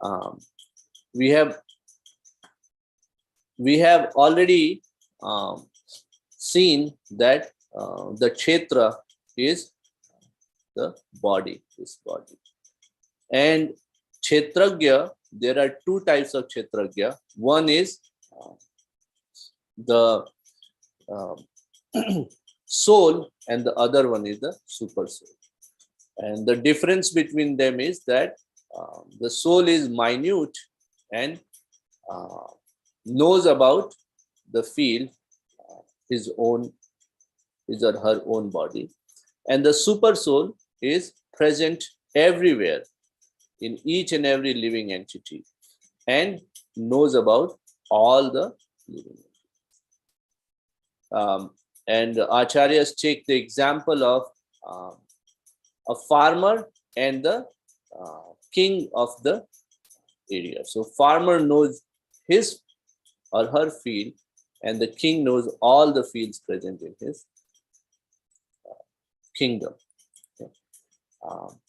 um, we have already seen that the kshetra is the body, this body. And Kshetragya, there are two types of Kshetragya. One is the uh, soul, and the other one is the super soul. And the difference between them is that the soul is minute and knows about the field, his or her own body. And the super soul is present everywhere in each and every living entity and knows about all the living entities. And acharyas take the example of a farmer and the king of the area. So farmer knows his or her field, and the king knows all the fields present in his kingdom. Okay.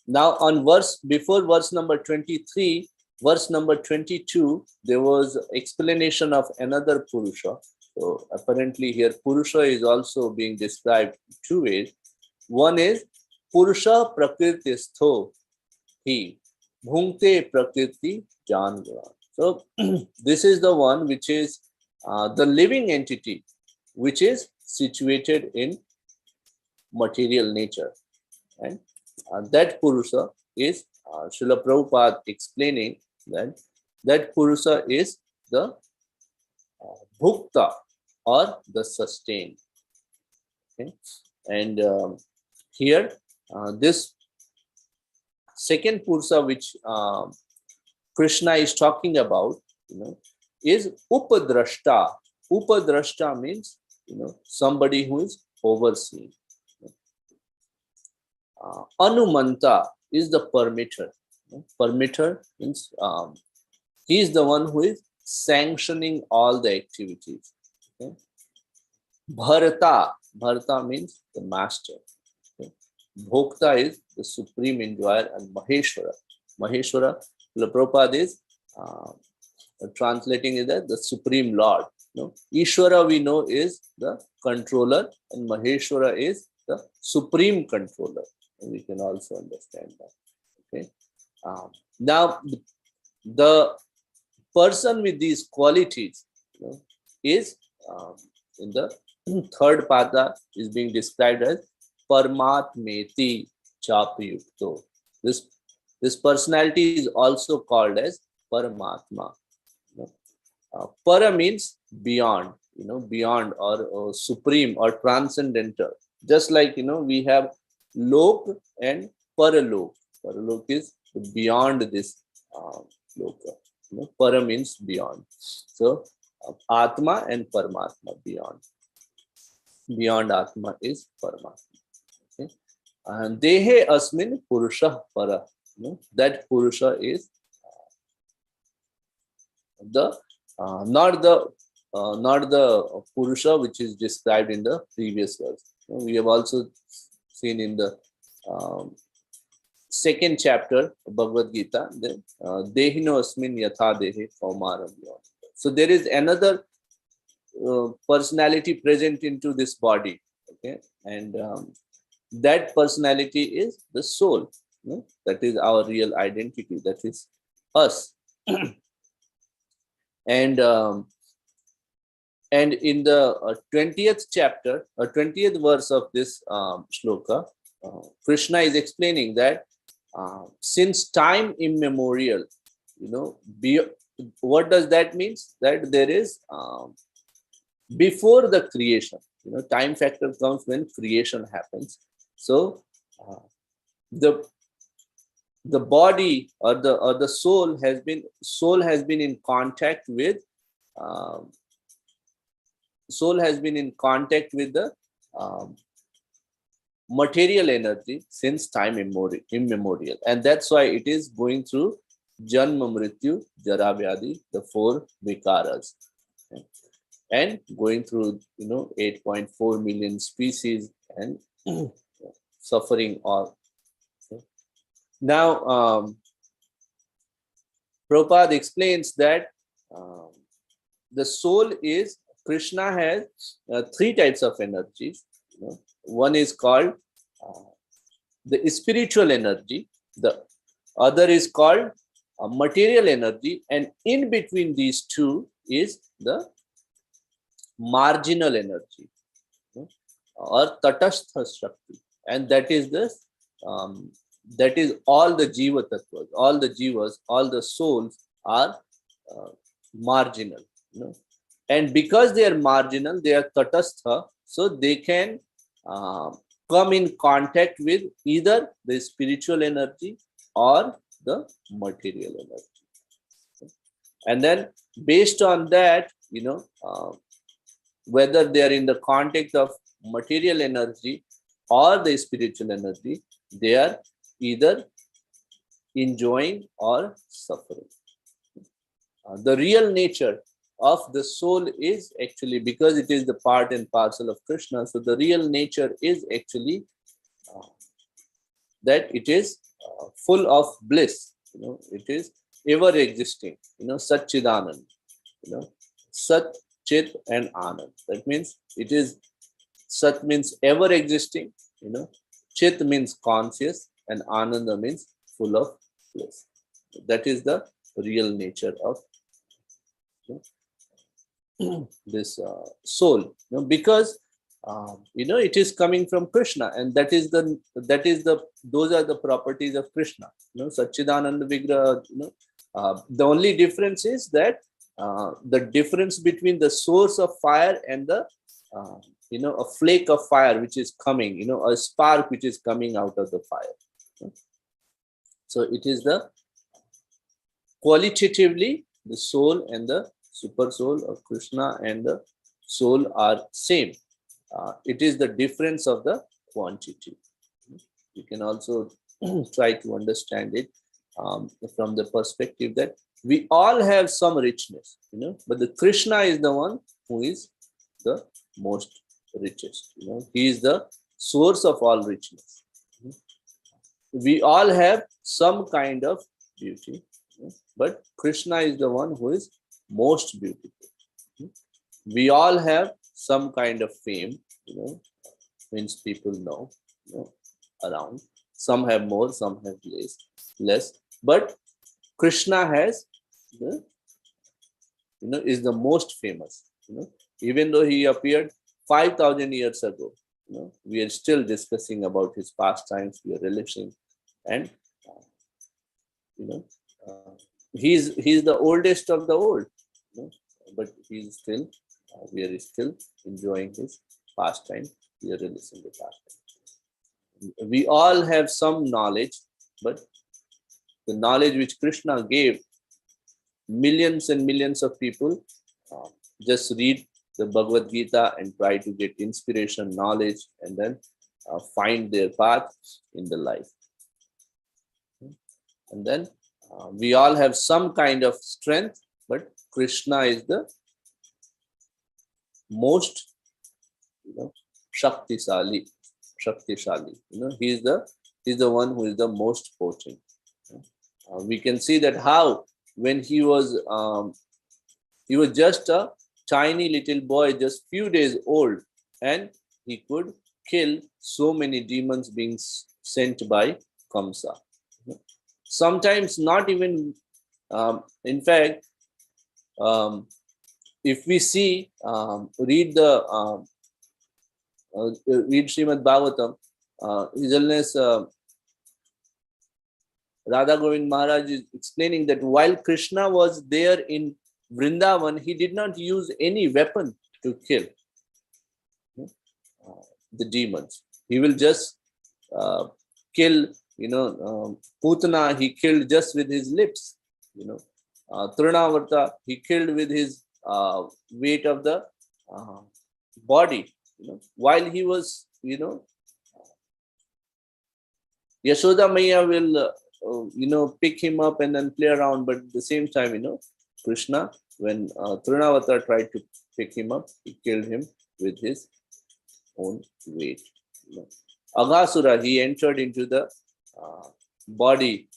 Now on before verse number 23, verse number 22, there was explanation of another Purusha. So apparently here Purusha is also being described two ways. One is Purusha Prakristho Hi Bhungte Prakriti Jangavan. So this is the one which is the living entity which is situated in material nature. And that Purusha is Srila Prabhupada explaining that Purusha is the Bhukta or the sustained. Okay? And here this second Purusha which Krishna is talking about, is Upadrashta. Upadrashta means, somebody who is overseeing. Anumanta is the permitter. Permitter means he is the one who is sanctioning all the activities. Okay? Bharata means the master. Okay? Bhokta is the supreme enjoyer, and Maheshwara, Prabhupada is translating it as the supreme lord. Ishwara we know is the controller, and Maheshwara is the supreme controller. And we can also understand that. Okay. Now the person with these qualities, is in the third pada is being described as Paramatmeti Chapyukto. This personality is also called as Paramatma. Para means beyond, beyond or supreme or transcendental. Just like, we have Lok and Paralok. Paralok is beyond this loka. Para means beyond. So Atma and Paramatma, beyond. Beyond Atma is Paramatma. Okay. And Dehe Asmin Purusha Para. That Purusha is the not the Purusha which is described in the previous verse. We have also seen in the second chapter of Bhagavad Gita, Dehino Asmin Yatha Dehe Kaumaram. So there is another personality present into this body. Okay, and that personality is the soul. That is our real identity. That is us. And in the 20th chapter, 20th verse of this shloka, Krishna is explaining that since time immemorial, what does that mean? That there is before the creation, time factor comes when creation happens. So the body or the soul has been in contact with the material energy since time immemorial, and that's why it is going through Janma Mrityu Jara Vyadhi, the four vikaras, okay? And going through 8.4 million species and suffering all. Okay? Now Prabhupada explains that um, the soul is, Krishna has three types of energies. One is called the spiritual energy, the other is called material energy, and in between these two is the marginal energy, or tatastha shakti, and that is the um, that is all the jiva tattvas, all the jivas, all the souls are uh, marginal, and because they are marginal, they are tatastha, so they can uh, come in contact with either the spiritual energy or the material energy, and then based on that, whether they are in the context of material energy or the spiritual energy, they are either enjoying or suffering. The real nature of the soul is actually, because it is the part and parcel of Krishna, so the real nature is actually uh, that it is full of bliss. It is ever existing. Satchidanand. Sat, Chit, and Anand. That means it is, Sat means ever existing. Chit means conscious, and Ananda means full of bliss. That is the real nature of this soul, because it is coming from Krishna, and those are the properties of Krishna. Satchidananda Vigraha. The only difference is that the difference between the source of fire and the a flake of fire which is coming, a spark which is coming out of the fire. So it is the qualitatively the soul and the super soul of Krishna and the soul are same. It is the difference of the quantity. You can also try to understand it from the perspective that we all have some richness, but the Krishna is the one who is the most richest. He is the source of all richness. We all have some kind of beauty, but Krishna is the one who is most beautiful. We all have some kind of fame, means people know, around. Some have more, some have less. But Krishna has, is the most famous. Even though he appeared 5,000 years ago, we are still discussing about his pastimes. We are relishing, and he's the oldest of the old, but he's still we are still enjoying his pastime. We are relishing the pastime. We all have some knowledge, but the knowledge which Krishna gave millions and millions of people just read the Bhagavad Gita and try to get inspiration, knowledge, and then find their path in the life. And then we all have some kind of strength, but Krishna is the most, Shakti-shali. He's the one who is the most potent. We can see that how when he was just a tiny little boy, just few days old, and he could kill so many demons being sent by Kamsa. Sometimes not even, in fact, if we see, read Srimad Bhagavatam, His Holiness Radha Govind Maharaj is explaining that while Krishna was there in Vrindavan, he did not use any weapon to kill the demons. He will just kill, Putana, he killed just with his lips. Trinavarta, he killed with his weight of the body. While he was, Yashoda Maya will, pick him up and then play around, but at the same time, Krishna, when Trinavarta tried to pick him up, he killed him with his own weight. Aghasura, he entered into the body,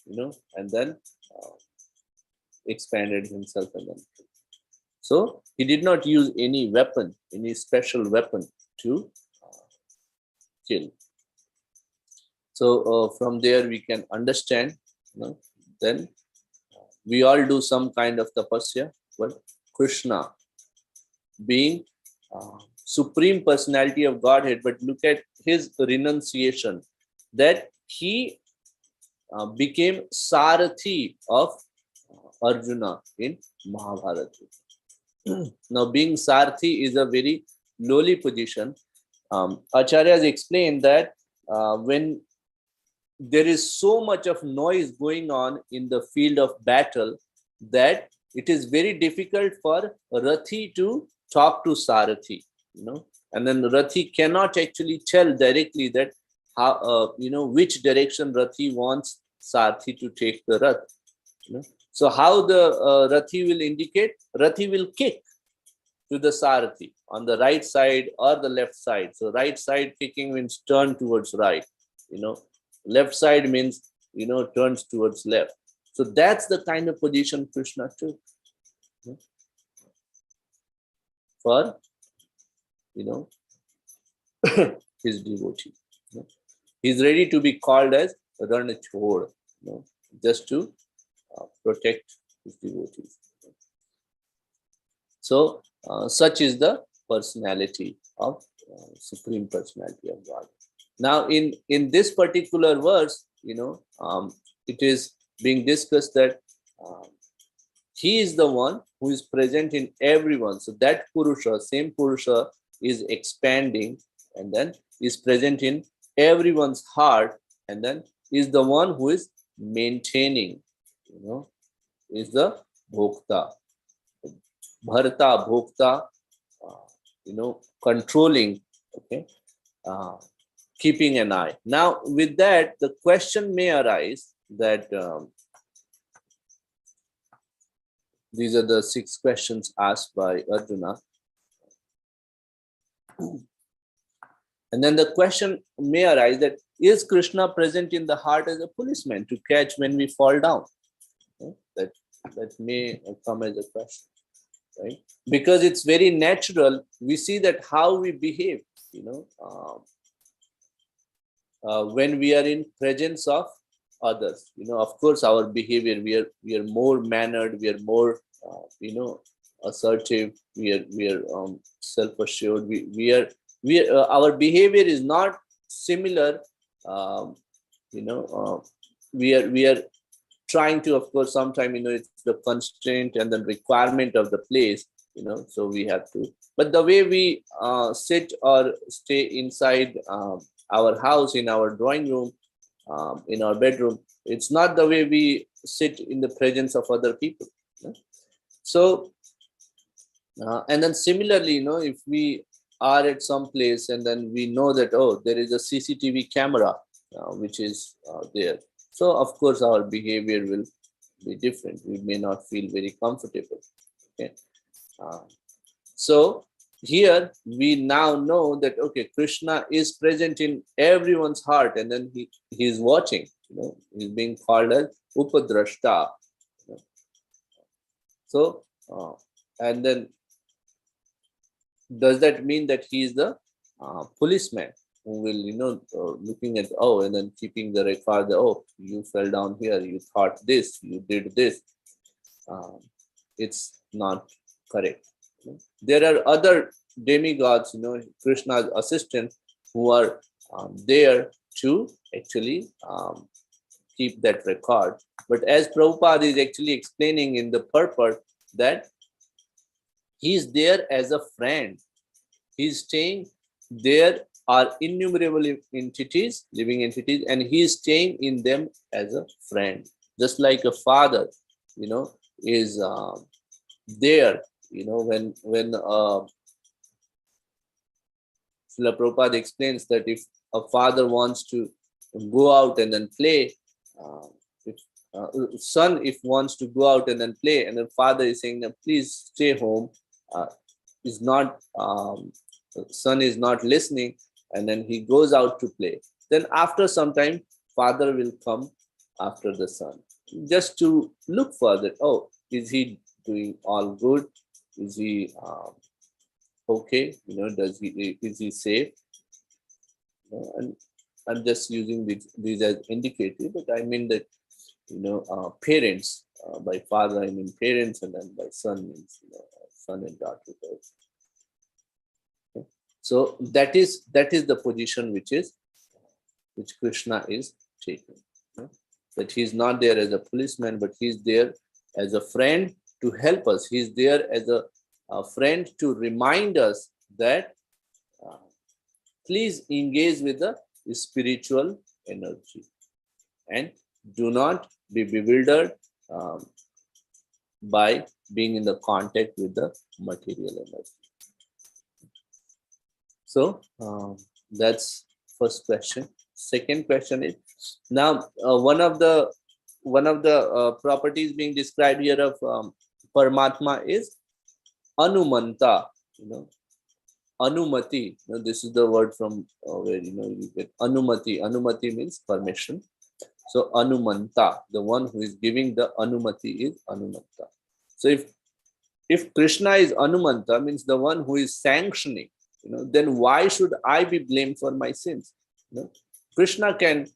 and then expanded himself and then killed. So he did not use any weapon, any special weapon to kill. So from there we can understand, then we all do some kind of tapasya, but Krishna, being supreme personality of Godhead, but look at his renunciation, that he became Sarathi of Arjuna in Mahabharata. Now, being Sarathi is a very lowly position. Acharyas explained that when there is so much of noise going on in the field of battle, that it is very difficult for Rathi to talk to Sarathi, and then Rathi cannot actually tell directly that how, which direction Rathi wants Sarathi to take the Rath. So how the Rathi will indicate? Rathi will kick to the Sarathi on the right side or the left side. So right side kicking means turn towards right. Left side means, turns towards left. So that's the kind of position Krishna took for, his devotee. He's ready to be called as Ranachhod, just to protect his devotees. So such is the personality of Supreme Personality of God. Now, in this particular verse, it is being discussed that he is the one who is present in everyone. So that Purusha, same Purusha, is expanding and then is present in everyone's heart, and then is the one who is maintaining, is the Bhokta. Bharta, Bhokta, controlling, okay, keeping an eye. Now, with that, the question may arise that these are the 6 questions asked by Arjuna. And then the question may arise that, is Krishna present in the heart as a policeman to catch when we fall down? That may come as a question, right? Because it's very natural. We see that how we behave, when we are in presence of others. Of course, our behavior, we are more mannered, we are more, assertive, we are self-assured. Our behavior is not similar. We are trying to, of course, sometimes, it's the constraint and the requirement of the place, so we have to. But the way we sit or stay inside our house, in our drawing room, in our bedroom, it's not the way we sit in the presence of other people. So, and then similarly, if we are at some place and then we know that, there is a CCTV camera which is there. So, of course, our behavior will be different. We may not feel very comfortable. Okay. So, here we now know that, okay, Krishna is present in everyone's heart, and then he is watching. He's being called as Upadrashta. So, and then does that mean that he is the policeman who will, looking at, and then keeping the record, you fell down here, you thought this, you did this. It's not correct. There are other demigods, Krishna's assistants, who are there to actually keep that record. But as Prabhupada is actually explaining in the purport, that he is there as a friend. He is staying there are innumerable entities, living entities, and he is staying in them as a friend. Just like a father, is there, when Srila Prabhupada explains that if a father wants to go out and then play, son wants to go out and then play, and the father is saying that please stay home, son is not listening, and then he goes out to play. Then after some time, father will come after the son. just to look for that. Oh, is he doing all good? Is he okay? Does he is he safe? And I'm just using these as indicative, but I mean that parents. By father, I mean parents, and then by son means son and daughter. Okay. So that is the position which Krishna is taking. That he's not there as a policeman, but he's there as a friend to help us. He's there as a friend to remind us that please engage with the spiritual energy and do not be bewildered by being in the contact with the material energy. So that's first question. Second question is, now one of the properties being described here of Paramatma is Anumanta. Anumati. This is the word from where you get Anumati. Anumati means permission. So Anumanta, the one who is giving the Anumati, is Anumanta. So if Krishna is Anumanta, means the one who is sanctioning, then why should I be blamed for my sins? Krishna can,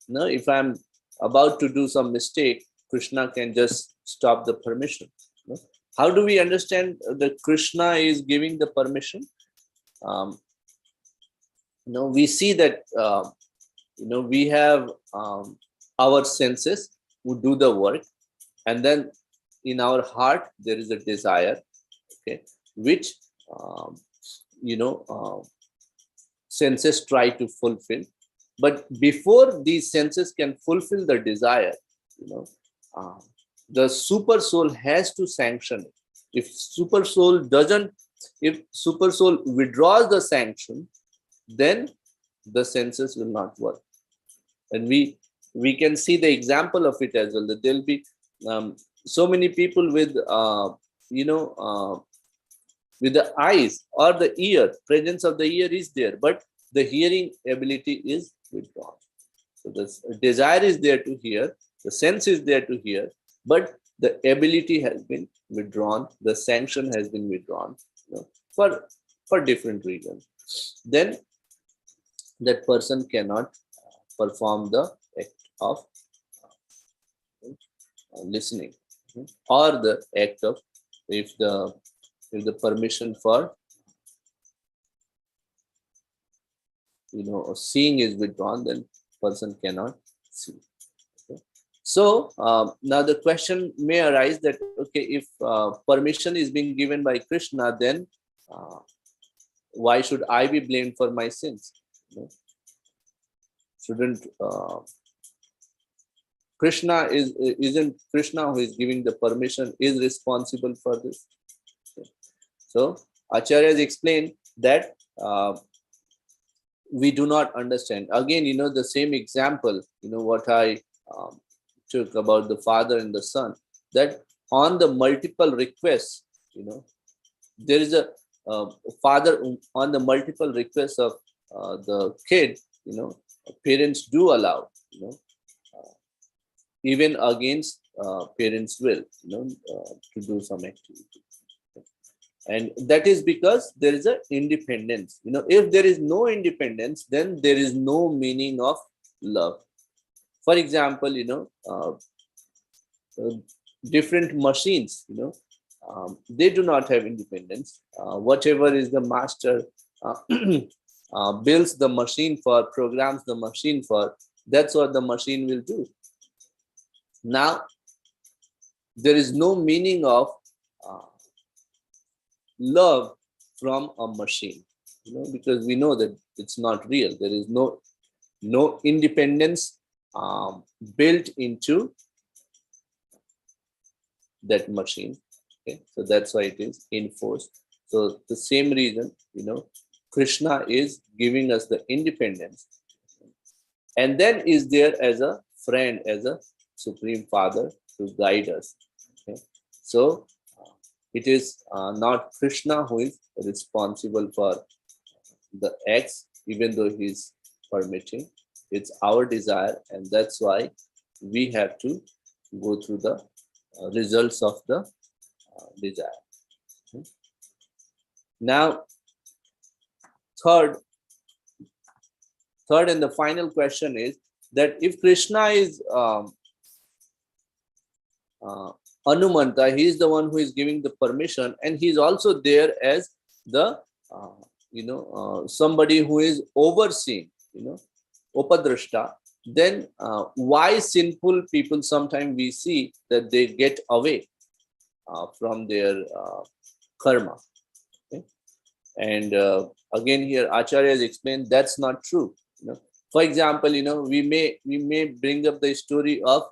if I'm about to do some mistake, Krishna can just stop the permission. How do we understand that Krishna is giving the permission? We see that we have our senses who do the work, and then in our heart there is a desire, okay, which senses try to fulfill. But before these senses can fulfill the desire, the super soul has to sanction it. If super soul withdraws the sanction, then the senses will not work. And we can see the example of it as well, that there'll be so many people with with the eyes or the ear, presence of the ear is there, but the hearing ability is withdrawn. So the desire is there to hear, the sense is there to hear, but the ability has been withdrawn, the sanction has been withdrawn, for different reasons. Then that person cannot perform the act of listening, or the act of, if the permission for seeing is withdrawn, then person cannot see. Okay. So now the question may arise that, okay, if permission is being given by Krishna, then why should I be blamed for my sins? Shouldn't isn't Krishna, who is giving the permission, is responsible for this? Okay. So Acharya has explained that we do not understand. Again, the same example, what I took about the father and the son, that on the multiple requests, there is a father on the multiple requests of the kid, parents do allow, even against parents' will, to do some activity. And that is because there is an independence. If there is no independence, then there is no meaning of love. For example, different machines, they do not have independence. Whatever is the master builds the machine for, programs the machine for, that's what the machine will do. Now, there is no meaning of love from a machine, because we know that it's not real. There is no independence built into that machine. Okay, so that's why it is enforced. So the same reason, Krishna is giving us the independence, and then is there as a friend, as a supreme father to guide us. Okay, so it is not Krishna who is responsible for the acts, even though he is permitting. It's our desire, and that's why we have to go through the results of the desire. Now, third and the final question is that if Krishna is Hanumanta, he is the one who is giving the permission, and he is also there as the somebody who is overseeing, Upadrashta. Then why sinful people sometimes we see that they get away from their karma? Okay? And again here Acharya has explained that's not true. For example, we may bring up the story of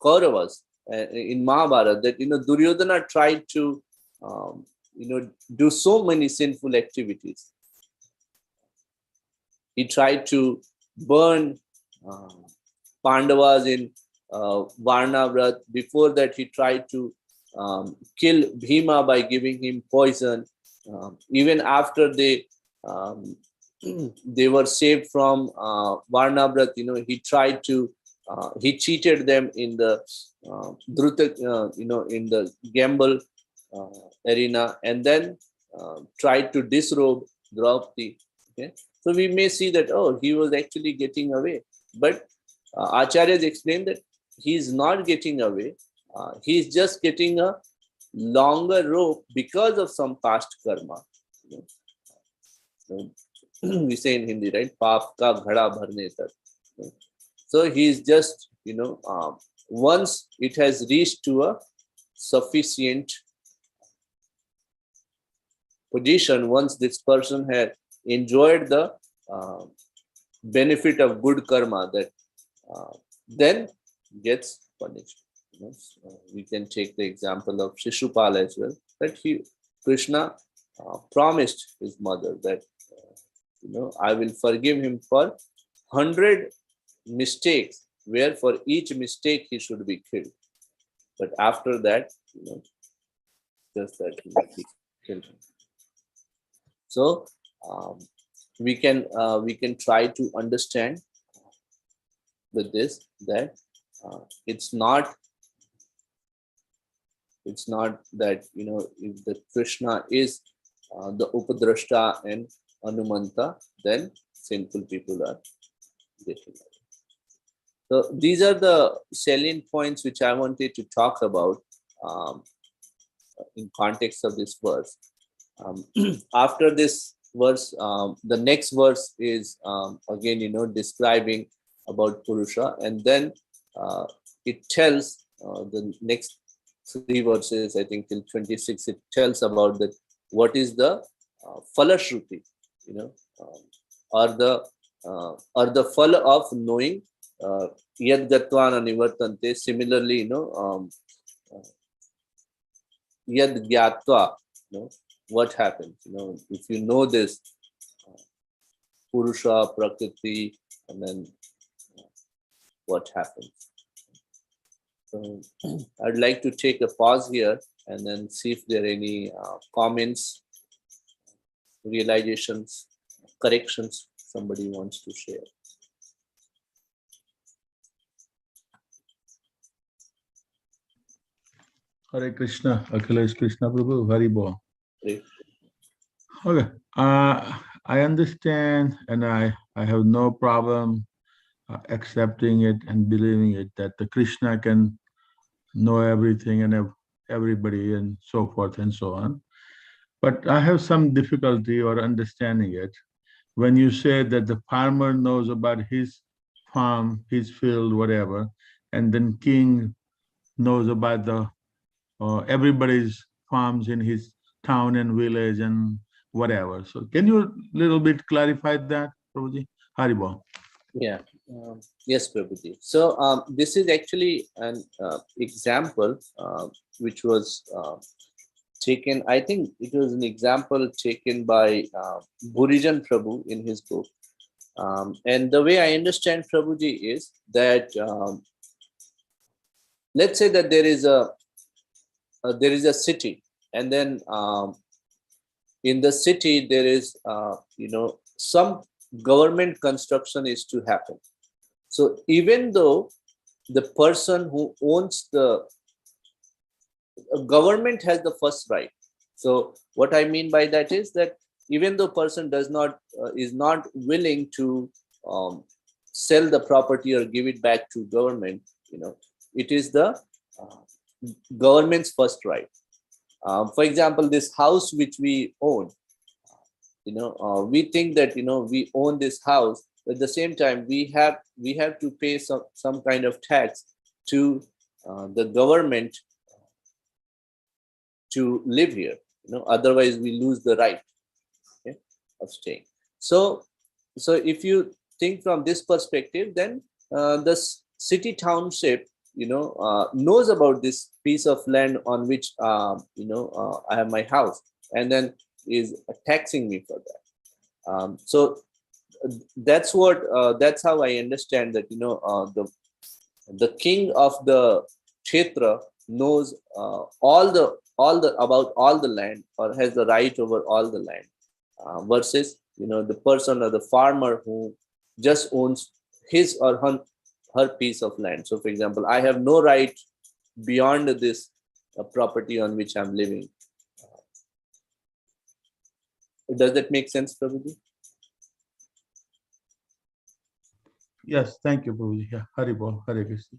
Kauravas in Mahabharata, that Duryodhana tried to do so many sinful activities. He tried to burn Pandavas in Varnavrat. Before that, he tried to kill Bhima by giving him poison. Even after they were saved from Varnavrat, he tried to he cheated them in the in the gamble arena, and then tried to disrobe Draupadi. Okay, so we may see that he was actually getting away, but Acharyas explained that he is not getting away. He is just getting a longer rope because of some past karma. So, we say in Hindi, right? Paap ka ghada bharne tak. So he is just, once it has reached to a sufficient position, once this person had enjoyed the benefit of good karma, that then gets punished. We can take the example of Shishupal as well, that Krishna promised his mother that I will forgive him for 100 mistakes, where for each mistake he should be killed. But after that, just that he will be killed. So we can try to understand with this that it's not that if the Krishna is the Upadrashta and Hanumanta, then sinful people are getting away. So these are the salient points which I wanted to talk about in context of this verse. After this verse, the next verse is again describing about Purusha, and then it tells the next 3 verses, I think till 26, it tells about that what is the Falashruti, or the phala of knowing yad gatvana nivartante. Similarly, yad gyatva, what happens, if you know this Purusha, Prakriti, and then what happens. So I'd like to take a pause here and then see if there are any comments, realizations, corrections somebody wants to share. Hare Krishna, Akhilesh Krishna Prabhu, Hari Bo. Okay. I understand, and I have no problem accepting it and believing it, that the Krishna can know everything and everybody and so forth and so on. But I have some difficulty or understanding it when you say that the farmer knows about his farm, his field, whatever, and then king knows about the everybody's farms in his town and village and whatever. So can you little bit clarify that, Prabhuji? Haribol. Yeah. Yes, Prabhuji. So this is actually an example which was taken, I think it was an example taken by Burijan Prabhu in his book. And the way I understand Prabhuji is that let's say that there is a city, and then in the city there is some government construction is to happen. So even though the person who owns the government has the first right. So what I mean by that is that even though person does not is not willing to um, sell the property or give it back to government, it is the uh, government's first right. For example, this house which we own, we think that we own this house. At the same time, we have to pay some kind of tax to the government to live here. Otherwise we lose the right, okay, of staying. So if you think from this perspective, then the city township knows about this piece of land on which I have my house, and then is taxing me for that. So that's how I understand that the king of the kshetra knows all the about all the land, or has the right over all the land, versus the person or the farmer who just owns his or her piece of land. So for example, I have no right beyond this property on which I'm living. Does that make sense, Prabhuji? Yes, thank you, Prabhuji. Yeah, Haribol, Hare Krishna.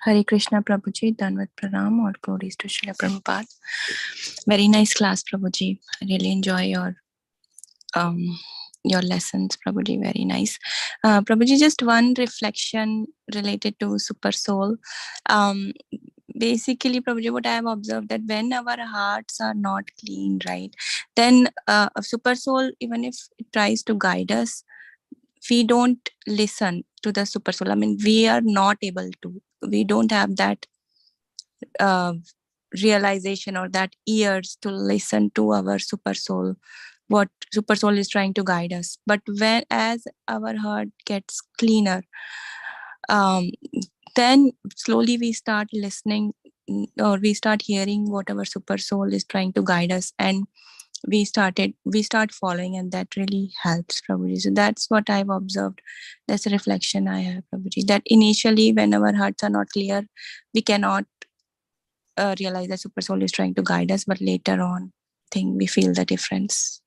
Hare Krishna Prabhuji, Danvat Pranam, or glories to Srila Prabhupada. Very nice class, Prabhuji. I really enjoy your lessons, Prabhuji. Very nice. Prabhuji, just one reflection related to Super Soul. Basically, Prabhuji, what I have observed, that when our hearts are not clean, right, then a Super Soul, even if it tries to guide us, we don't listen to the Super Soul. I mean, we are not able to. We don't have that realization or that ears to listen to our Super Soul, what Super Soul is trying to guide us. But when as our heart gets cleaner, then slowly we start listening, or we start hearing what our Super Soul is trying to guide us, and we start following, and that really helps, Prabhuji. So that's what I've observed. That's a reflection I have, Prabhuji, that initially when our hearts are not clear, we cannot realize that Super Soul is trying to guide us, but later on, I think we feel the difference.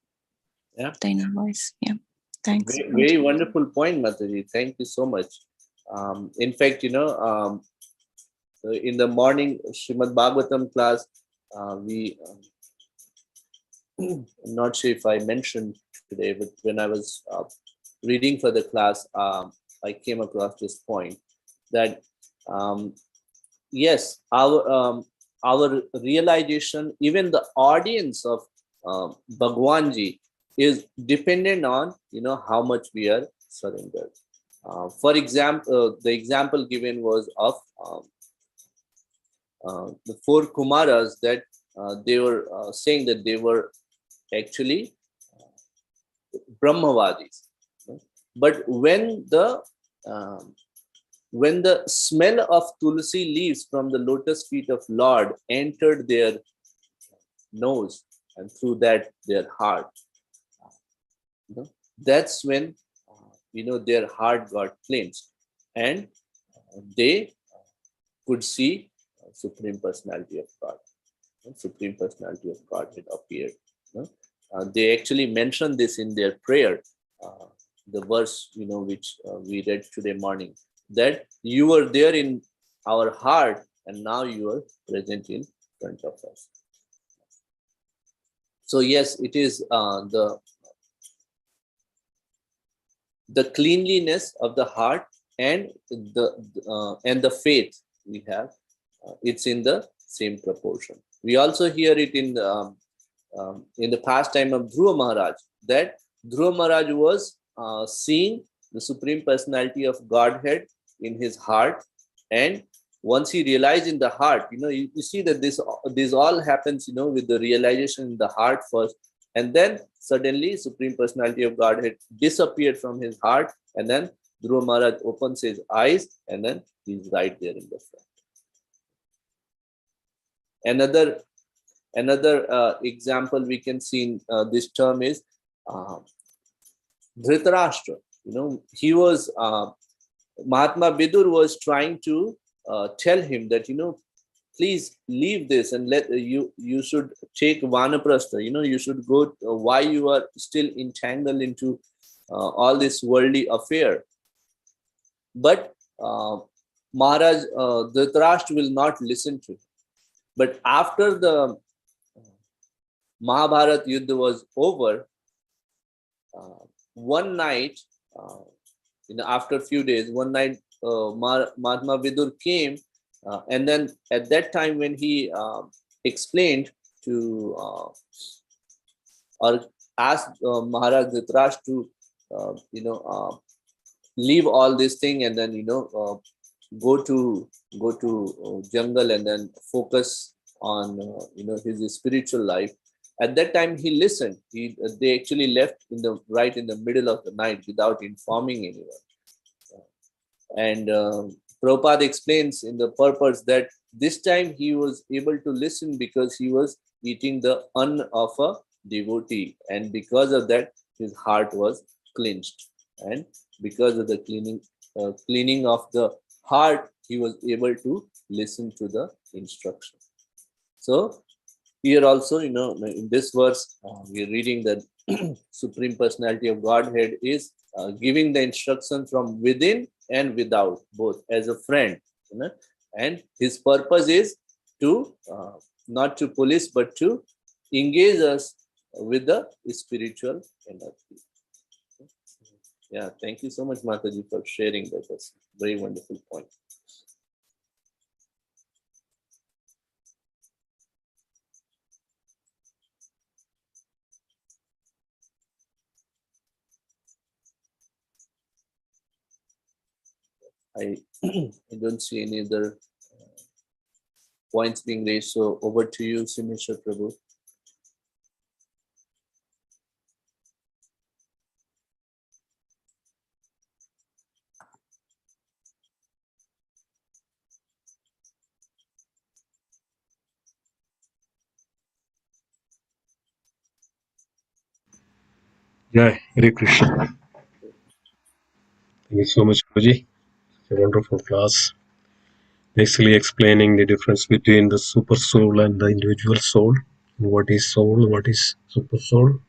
Yeah. The inner voice. Yeah. Thanks. Very, very wonderful point, Mataji. Thank you so much. In fact, in the morning Srimad Bhagavatam class, I'm not sure if I mentioned today, but when I was reading for the class, I came across this point that yes, our realization, even the audience of Bhagwanji, is dependent on how much we are surrendered. For example, the example given was of the four Kumaras, that they were saying that they were actually Brahmavadis. But when the smell of tulsi leaves from the lotus feet of Lord entered their nose, and through that their heart, that's when their heart got cleansed, and they could see Supreme Personality of God. Supreme Personality of Godhead appeared. They actually mentioned this in their prayer, the verse which we read today morning, that you were there in our heart, and now you are present in front of us. So yes, it is the cleanliness of the heart and the faith we have. It's in the same proportion. We also hear it in the pastime of Dhruva Maharaj, that Dhruva Maharaj was seeing the Supreme Personality of Godhead in his heart, and once he realized in the heart, you see that this all happens with the realization in the heart first, and then suddenly Supreme Personality of Godhead disappeared from his heart, and then Dhruva Maharaj opens his eyes, and then he's right there in the front. Another example we can see in this term is Dhritarashtra. He was Mahatma Vidur was trying to tell him that please leave this and let you should take Vanaprastha. You should go. Why you are still entangled into all this worldly affair? But Maharaj Dhritarashtra will not listen to him. But after the Mahabharat Yuddha was over, one night, after a few days, one night Mahatma Vidur came, and then at that time when he explained to or asked Maharaj Dhritarashtra to leave all this thing and then go to jungle and then focus on his spiritual life. At that time he listened. They actually left in the middle of the night without informing anyone. And Prabhupada explains in the purpose that this time he was able to listen because he was eating the un of a devotee, and because of that his heart was cleansed, and because of the cleaning of the heart he was able to listen to the instruction. So here also, in this verse, we're reading that Supreme Personality of Godhead is giving the instruction from within and without, both as a friend, and his purpose is to not to police but to engage us with the spiritual energy. Yeah, thank you so much, Mataji, for sharing that. That's a very wonderful point. I don't see any other points being raised. So over to you, Simeshwar Prabhu. Yeah, Hare Krishna. Thank you so much, Guruji. It's a wonderful class. Basically explaining the difference between the super soul and the individual soul. What is soul? What is super soul?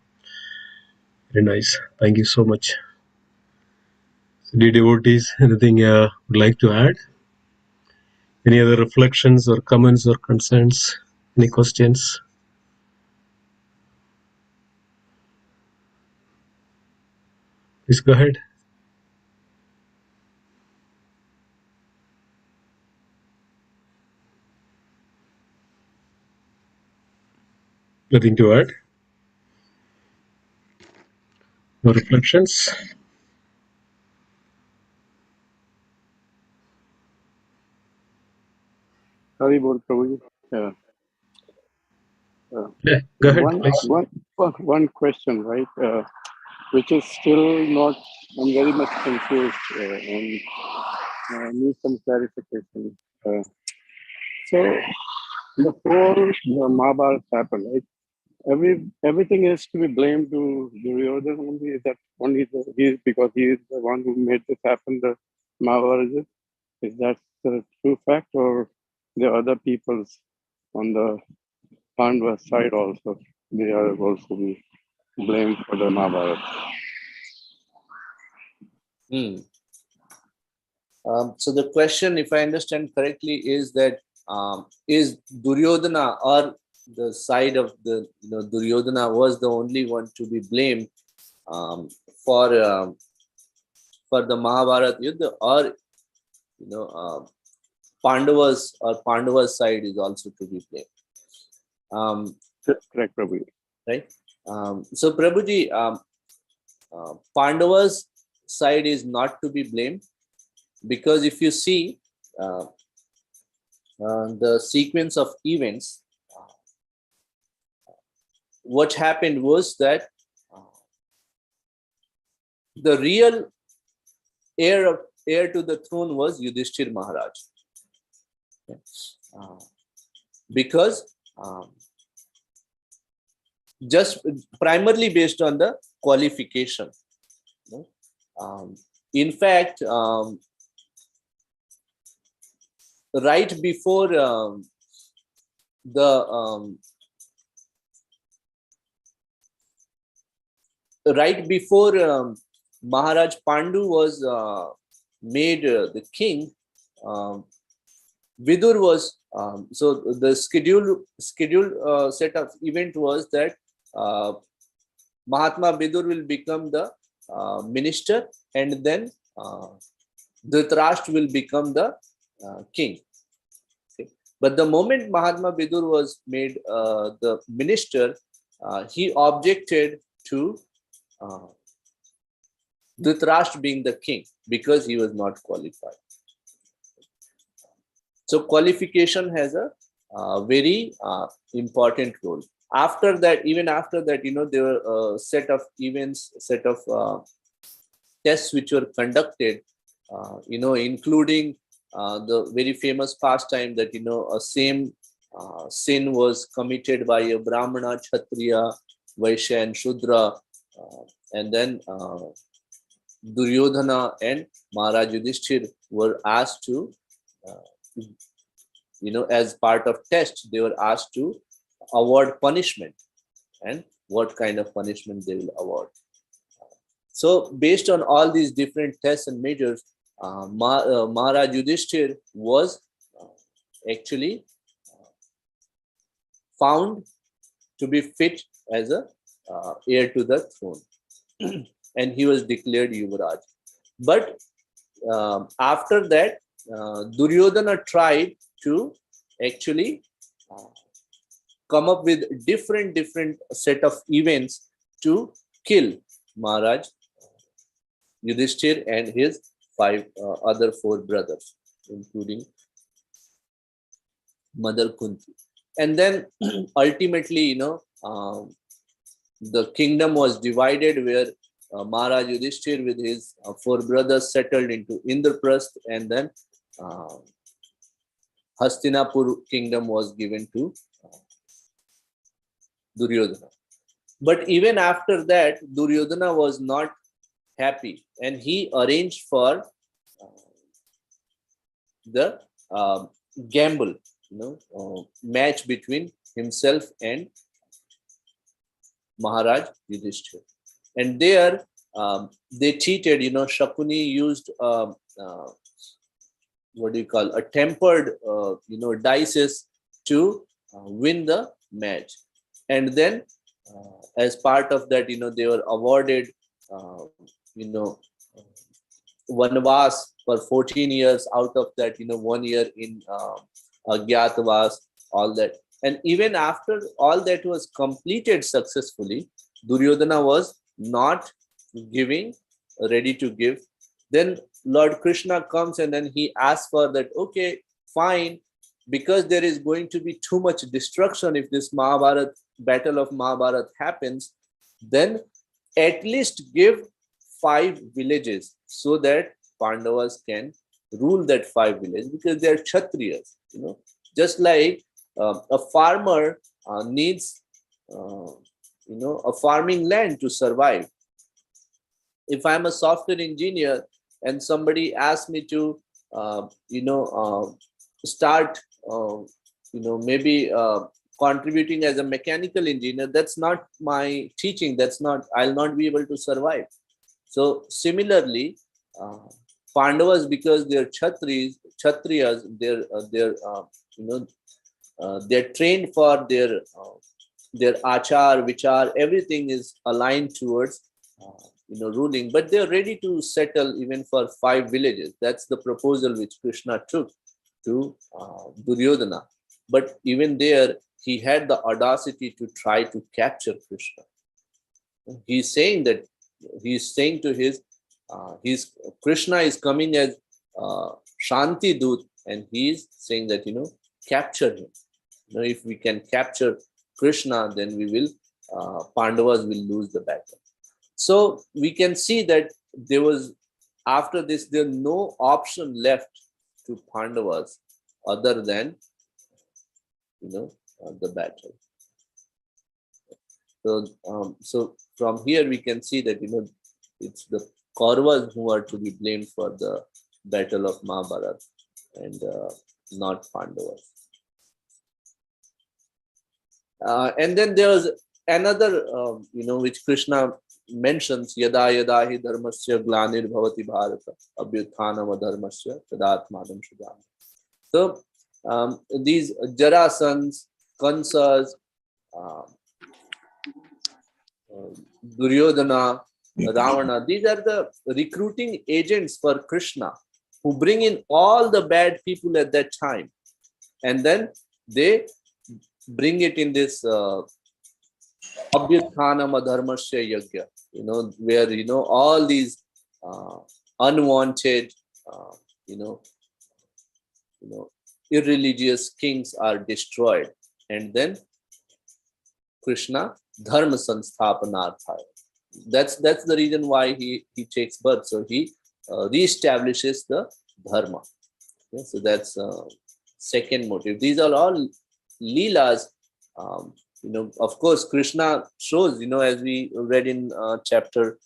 Very nice. Thank you so much. So, dear devotees, anything you would like to add? Any other reflections or comments or concerns? Any questions? Please go ahead. Nothing to add? No reflections? Sorry, Bol Prabhuji. Yeah, go ahead, One, please. one question, right? Which is still not. I'm very much confused and need some clarification. So the whole Mahabharata happened, right? Everything is to be blamed to Duryodhana only. Is that only because he is the one who made this happen? The Mahabharata, is that the true fact, or the other peoples on the Pandava side also, they are also be blamed for the Mahabharata? So the question, if I understand correctly, is that is Duryodhana, or the side of the Duryodhana was the only one to be blamed um, for the Mahabharata Yuddha, or Pandava's side is also to be blamed. Correct, Prabhu. Right. So Prabhuji, Pandava's side is not to be blamed, because if you see the sequence of events, what happened was that the real heir to the throne was Yudhishthir Maharaj. Okay. Because just primarily based on the qualification. In fact, right before the Maharaj Pandu was made the king, Vidur was so the scheduled set of event was that Mahatma Vidur will become the minister, and then Dhritarashtra will become the king. Okay. But the moment Mahatma Vidur was made the minister, he objected to Dhritarashtra being the king because he was not qualified. So qualification has a very important role. After that, even after that, there were a set of events, set of tests which were conducted, including the very famous pastime that, a same sin was committed by a Brahmana, Kshatriya, Vaishya and Shudra, and then Duryodhana and Maharaj Yudhishthir were asked to, as part of test, they were asked to award punishment, and what kind of punishment they will award. So based on all these different tests and measures, Maharaj Yudhishthir was actually found to be fit as a heir to the throne, and he was declared Yuvraj. But after that, Duryodhana tried to actually come up with different set of events to kill Maharaj Yudhishthir and his other 4 brothers, including Mother Kunti. And then ultimately, the kingdom was divided, where Maharaj Yudhishthir with his 4 brothers settled into Indraprasth, and then Hastinapur kingdom was given to Duryodhana. But even after that, Duryodhana was not happy, and he arranged for the gamble, match between himself and Maharaj Yudhishthir. And there they cheated. Shakuni used a tempered dices to win the match, and then as part of that, they were awarded Vanvas for 14 years. Out of that, 1 year in Agyatavas, all that. And even after all that was completed successfully, Duryodhana was not ready to give. Then Lord Krishna comes, and then he asks for that, okay, fine, because there is going to be too much destruction if this battle of Mahabharat happens, then at least give 5 villages so that Pandavas can rule that 5 villages, because they are Kshatriyas. Just like a farmer needs a farming land to survive. If I'm a software engineer and somebody asks me to start maybe contributing as a mechanical engineer, that's not my teaching. I'll not be able to survive. So similarly, Pandavas, because they're Kshatriyas, they're trained for their achar, vichar, everything is aligned towards ruling, but they're ready to settle even for 5 villages. That's the proposal which Krishna took to Duryodhana. But even there, he had the audacity to try to capture Krishna. He's saying to his Krishna is coming as Shanti Dut, and he's saying that, capture him. If we can capture Krishna, then we will, Pandavas will lose the battle. So we can see that after this, there's no option left to Pandavas other than, the battle. So from here we can see that it's the Kauravas who are to be blamed for the battle of Mahabharata and not Pandavas. And then there was another, which Krishna mentions, Yada Yada hi dharmasya glanir bhavati bharata abhyuthanam adharmasya tadatmanam shudam. So these Jarasans, Kansas, Duryodhana, Ravana, these are the recruiting agents for Krishna who bring in all the bad people at that time. And then they bring it in this Abhyuthanam Adharmasya Yajna, where, all these unwanted, irreligious kings are destroyed. And then Krishna Dharma Sansthapanarthaya. That's the reason why he takes birth. So he reestablishes the Dharma. Okay? So that's second motive. These are all Leelas. Of course, Krishna shows, as we read in chapter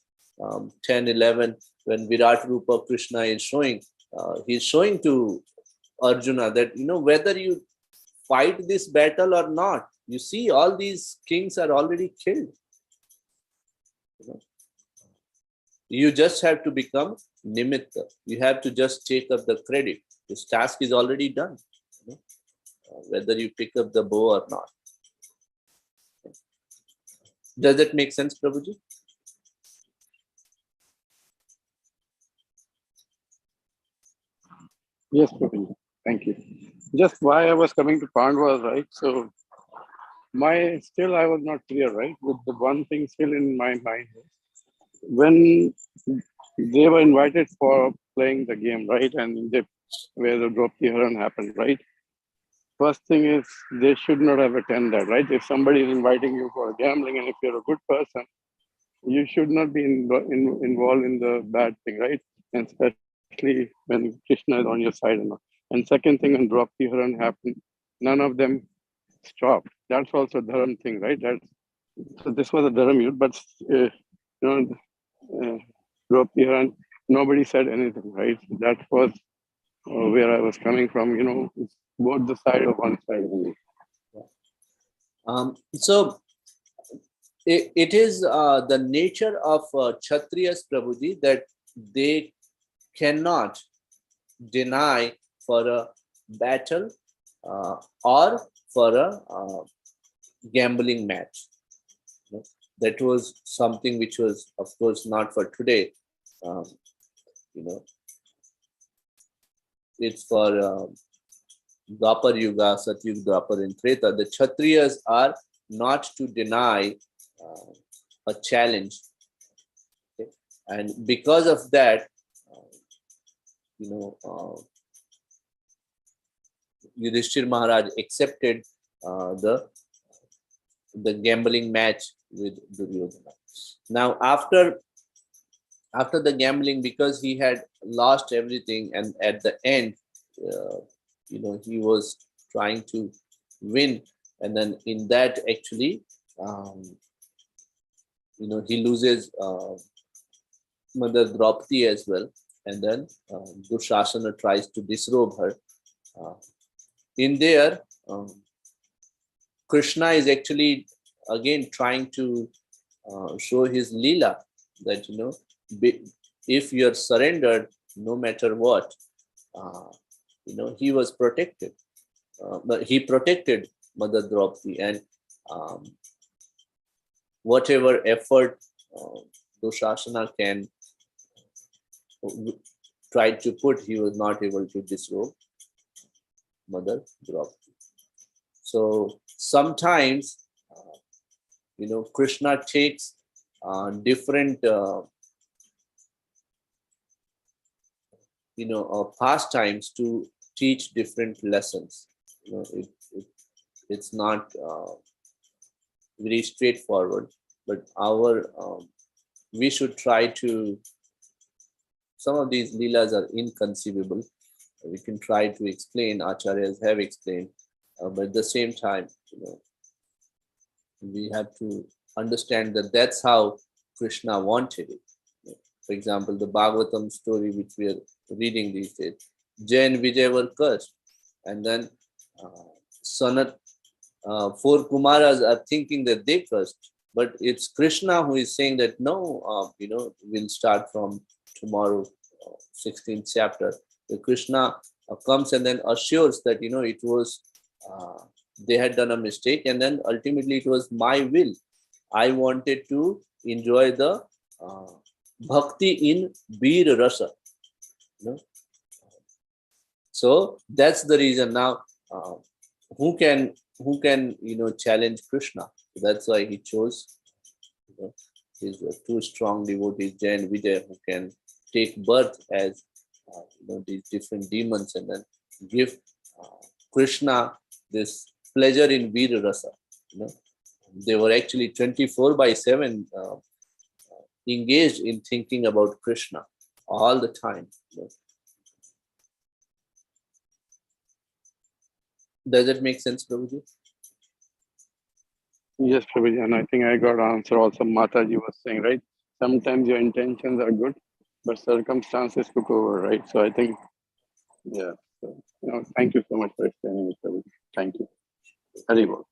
10, 11, when Virat Rupa Krishna is showing, he's showing to Arjuna that, whether you fight this battle or not, you see all these kings are already killed. You just have to become nimitta. You have to just take up the credit. This task is already done, whether you pick up the bow or not. Does that make sense, Prabhuji? Yes, Prabhuji. Thank you. Just why I was coming to Pandavas, right? So I was not clear, right? With the one thing still in my mind, when they were invited for playing the game, right? And where the Draupadi Haran happened, right? First thing is they should not have attended that, right? If somebody is inviting you for gambling and if you're a good person, you should not be involved in the bad thing, right? And especially when Krishna is on your side. And second thing, when Draupadi Haran happened, none of them stopped. That's also a dharma thing, right? So this was a dharma youth, but Draupadi Haran, nobody said anything, right? That was where I was coming from. It's both the side of one side only. So it is the nature of Kshatriyas, Prabhuji, that they cannot deny for a battle or for a gambling match. That was something which was, of course, not for today. It's for Dwapar Yuga, Satyuga, Dwapar, and Treta. The Kshatriyas are not to deny a challenge. Okay? And because of that, Yudhishthir Maharaj accepted the gambling match with Duryodhana. Now, after the gambling, because he had lost everything, and at the end, he was trying to win, and then in that, actually, he loses Mother Draupadi as well, and then Dushasana tries to disrobe her. In there, Krishna is actually again trying to show his Leela that, if you're surrendered, no matter what, he was protected. But he protected Mother Draupadi, and whatever effort Dushasana can try to put, he was not able to disrobe Mother Draupadi. So sometimes, Krishna takes different, pastimes to teach different lessons. It's not very straightforward, but we should try to. Some of these leelas are inconceivable. We can try to explain. Acharyas have explained, but at the same time, we have to understand that that's how Krishna wanted it. For example, the Bhagavatam story which we are reading these days, Jay and Vijay were cursed, and then Sanat, four Kumaras are thinking that they cursed, but it's Krishna who is saying that no, we'll start from tomorrow, 16th chapter. So Krishna comes and then assures that it was they had done a mistake, and then ultimately it was my will. I wanted to enjoy the bhakti in Bir Rasa. So that's the reason. Now, who can challenge Krishna? That's why he chose his two strong devotees, Jay and Vijay, who can take birth as these different demons and then give Krishna this pleasure in Veer Rasa. They were actually 24/7 engaged in thinking about Krishna all the time. Does it make sense, Prabhuji? Yes, Prabhuji, and I think I got an answer also. Mataji was saying, right? Sometimes your intentions are good, but circumstances took over, right? So I think, yeah. So, thank you so much for explaining it, Prabhuji. Thank you. Very well.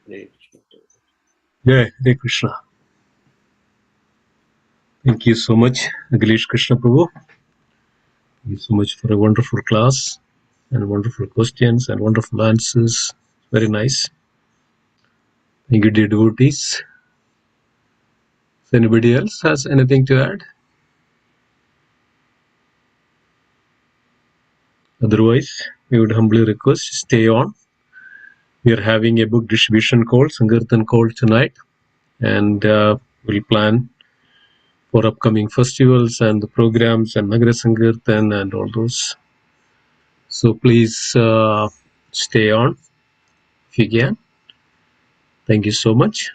Great. Jai Hare Krishna. Thank you so much, Akhilesh Krishna Prabhu. Thank you so much for a wonderful class and wonderful questions and wonderful answers. Very nice. Thank you, dear devotees. If anybody else has anything to add? Otherwise, we would humbly request stay on. We are having a book distribution call, Sankirtan call tonight, and we'll plan for upcoming festivals and the programs and Nagara Sankirtan and all those. So please stay on if you can. Thank you so much,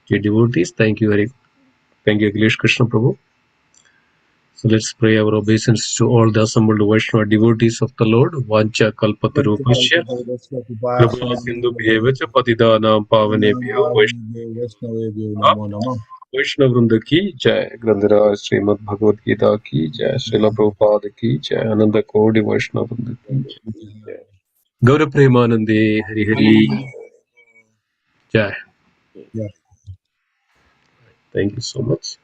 dear devotees. Thank you, Akhilesh Krishna Prabhu. So let's pray our obeisance to all the assembled Vaishnava devotees of the Lord. Vancha kalpatarupasya Krapa Sindhu Bhyevacha Patidanam Pavanebhyo Namo Namo. Vaishnava Vrinda ki Jai. Grandhiraj Srimad Bhagavad Gita ki Jai. Srila Prabhupada ki Jai. Ananda Kodi Vaishnava Vrinda ki Jai. Gaura Premanande Hari Hari Jai. Yeah. Thank you so much.